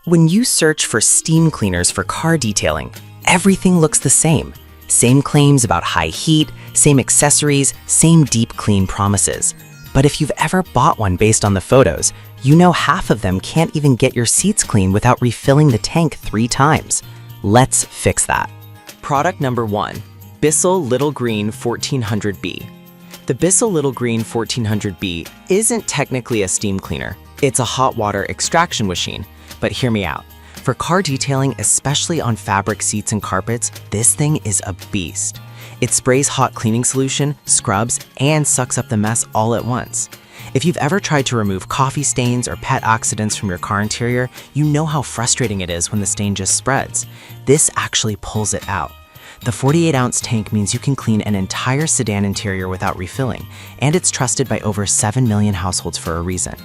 When you search for steam cleaners for car detailing, everything looks the same. Same claims about high heat, same accessories, same deep clean promises. But if you've ever bought one based on the photos, you know half of them can't even get your seats clean without refilling the tank 3 times. Let's fix that. Product number 1, Bissell Little Green 1400B. The Bissell Little Green 1400B isn't technically a steam cleaner. It's a hot water extraction machine. But hear me out. For car detailing, especially on fabric seats and carpets, this thing is a beast. It sprays hot cleaning solution, scrubs, and sucks up the mess all at once. If you've ever tried to remove coffee stains or pet accidents from your car interior, you know how frustrating it is when the stain just spreads. This actually pulls it out. The 48-ounce tank means you can clean an entire sedan interior without refilling, and it's trusted by over 7 million households for a reason.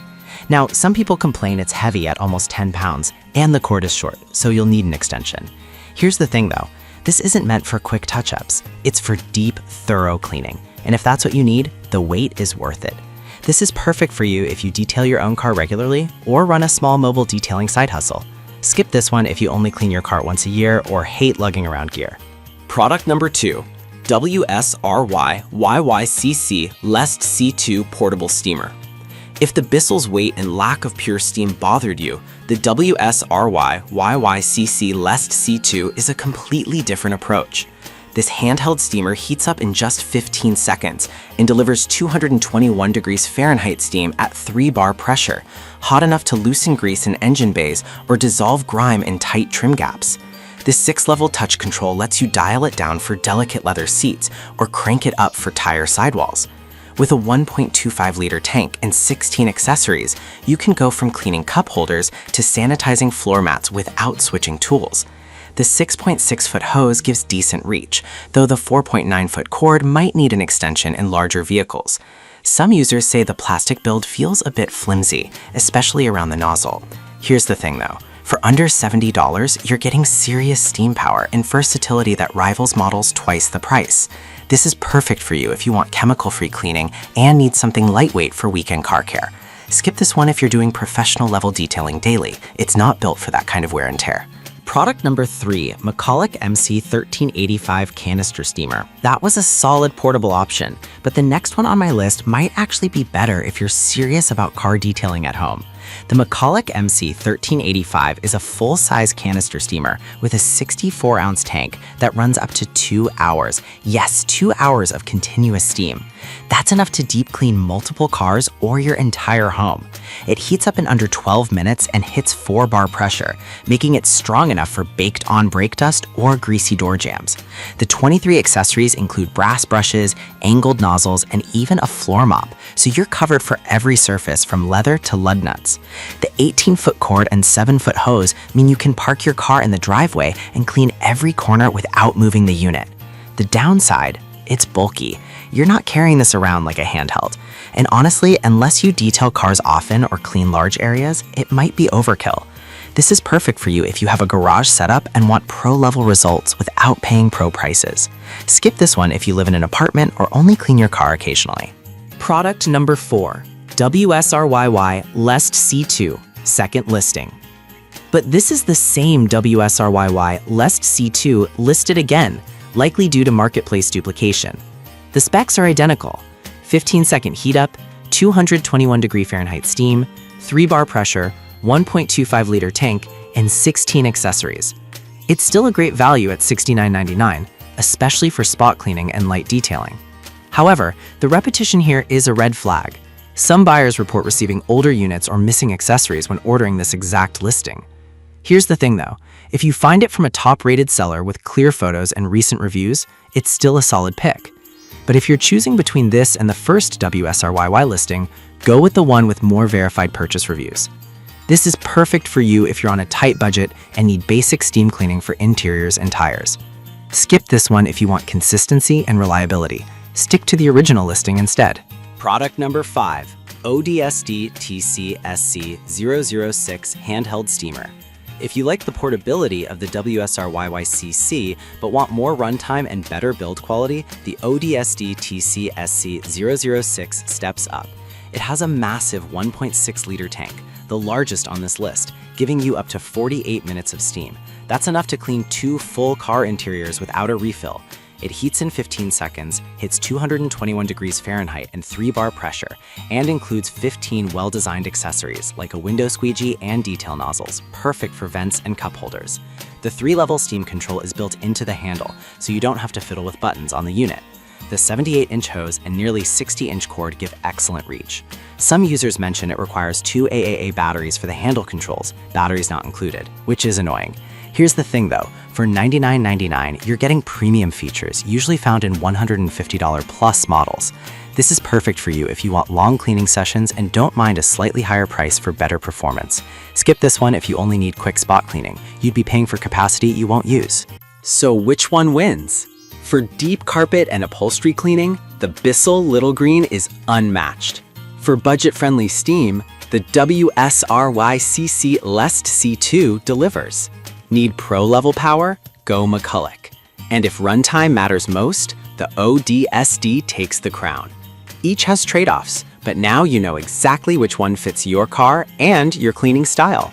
Now, some people complain it's heavy at almost 10 pounds, and the cord is short, so you'll need an extension. Here's the thing though, this isn't meant for quick touch-ups. It's for deep, thorough cleaning, and if that's what you need, the wait is worth it. This is perfect for you if you detail your own car regularly or run a small mobile detailing side hustle. Skip this one if you only clean your car once a year or hate lugging around gear. Product number 2, WSRY YYCC Lest C2 Portable Steamer. If the Bissell's weight and lack of pure steam bothered you, the WSRY YYCC Lest C2 is a completely different approach. This handheld steamer heats up in just 15 seconds and delivers 221 degrees Fahrenheit steam at 3 bar pressure, hot enough to loosen grease in engine bays or dissolve grime in tight trim gaps. This 6-level touch control lets you dial it down for delicate leather seats or crank it up for tire sidewalls. With a 1.25-liter tank and 16 accessories, you can go from cleaning cup holders to sanitizing floor mats without switching tools. The 6.6-foot hose gives decent reach, though the 4.9-foot cord might need an extension in larger vehicles. Some users say the plastic build feels a bit flimsy, especially around the nozzle. Here's the thing though, for under $70, you're getting serious steam power and versatility that rivals models twice the price. This is perfect for you if you want chemical-free cleaning and need something lightweight for weekend car care. Skip this one if you're doing professional-level detailing daily. It's not built for that kind of wear and tear. Product number 3, McCulloch MC 1385 Canister Steamer. That was a solid portable option, but the next one on my list might actually be better if you're serious about car detailing at home. The McCulloch MC 1385 is a full-size canister steamer with a 64-ounce tank that runs up to 2 hours. Yes, 2 hours of continuous steam. That's enough to deep clean multiple cars or your entire home. It heats up in under 12 minutes and hits 4 bar pressure, making it strong enough for baked-on brake dust or greasy door jams. The 23 accessories include brass brushes, angled nozzles, and even a floor mop, so you're covered for every surface from leather to lug nuts. The 18-foot cord and 7-foot hose mean you can park your car in the driveway and clean every corner without moving the unit. The downside, it's bulky. You're not carrying this around like a handheld. And honestly, unless you detail cars often or clean large areas, it might be overkill. This is perfect for you if you have a garage setup and want pro-level results without paying pro prices. Skip this one if you live in an apartment or only clean your car occasionally. Product number 4, WSRYY Lest C2, second listing. But this is the same WSRYY Lest C2 listed again, likely due to marketplace duplication. The specs are identical: 15-second heat up, 221 degree Fahrenheit steam, 3 bar pressure, 1.25-liter tank, and 16 accessories. It's still a great value at $69.99, especially for spot cleaning and light detailing. However, the repetition here is a red flag. Some buyers report receiving older units or missing accessories when ordering this exact listing. Here's the thing though, if you find it from a top-rated seller with clear photos and recent reviews, it's still a solid pick. But if you're choosing between this and the first WSRYY listing, go with the one with more verified purchase reviews. This is perfect for you if you're on a tight budget and need basic steam cleaning for interiors and tires. Skip this one if you want consistency and reliability. Stick to the original listing instead. Product number 5, ODSD TCSC006 Handheld Steamer. If you like the portability of the WSRYYCC but want more runtime and better build quality, the ODSD TCSC006 steps up. It has a massive 1.6-liter tank, the largest on this list, giving you up to 48 minutes of steam. That's enough to clean 2 full car interiors without a refill. It heats in 15 seconds, hits 221 degrees Fahrenheit and 3-bar pressure, and includes 15 well-designed accessories like a window squeegee and detail nozzles, perfect for vents and cup holders. The 3-level steam control is built into the handle, so you don't have to fiddle with buttons on the unit. The 78-inch hose and nearly 60-inch cord give excellent reach. Some users mention it requires 2 AAA batteries for the handle controls, batteries not included, which is annoying. Here's the thing though, for $99.99, you're getting premium features usually found in $150 plus models. This is perfect for you if you want long cleaning sessions and don't mind a slightly higher price for better performance. Skip this one if you only need quick spot cleaning. You'd be paying for capacity you won't use. So which one wins? For deep carpet and upholstery cleaning, the Bissell Little Green is unmatched. For budget-friendly steam, the WSRYCC Lest C2 delivers. Need pro-level power? Go McCulloch. And if runtime matters most, the ODSD takes the crown. Each has trade-offs, but now you know exactly which one fits your car and your cleaning style.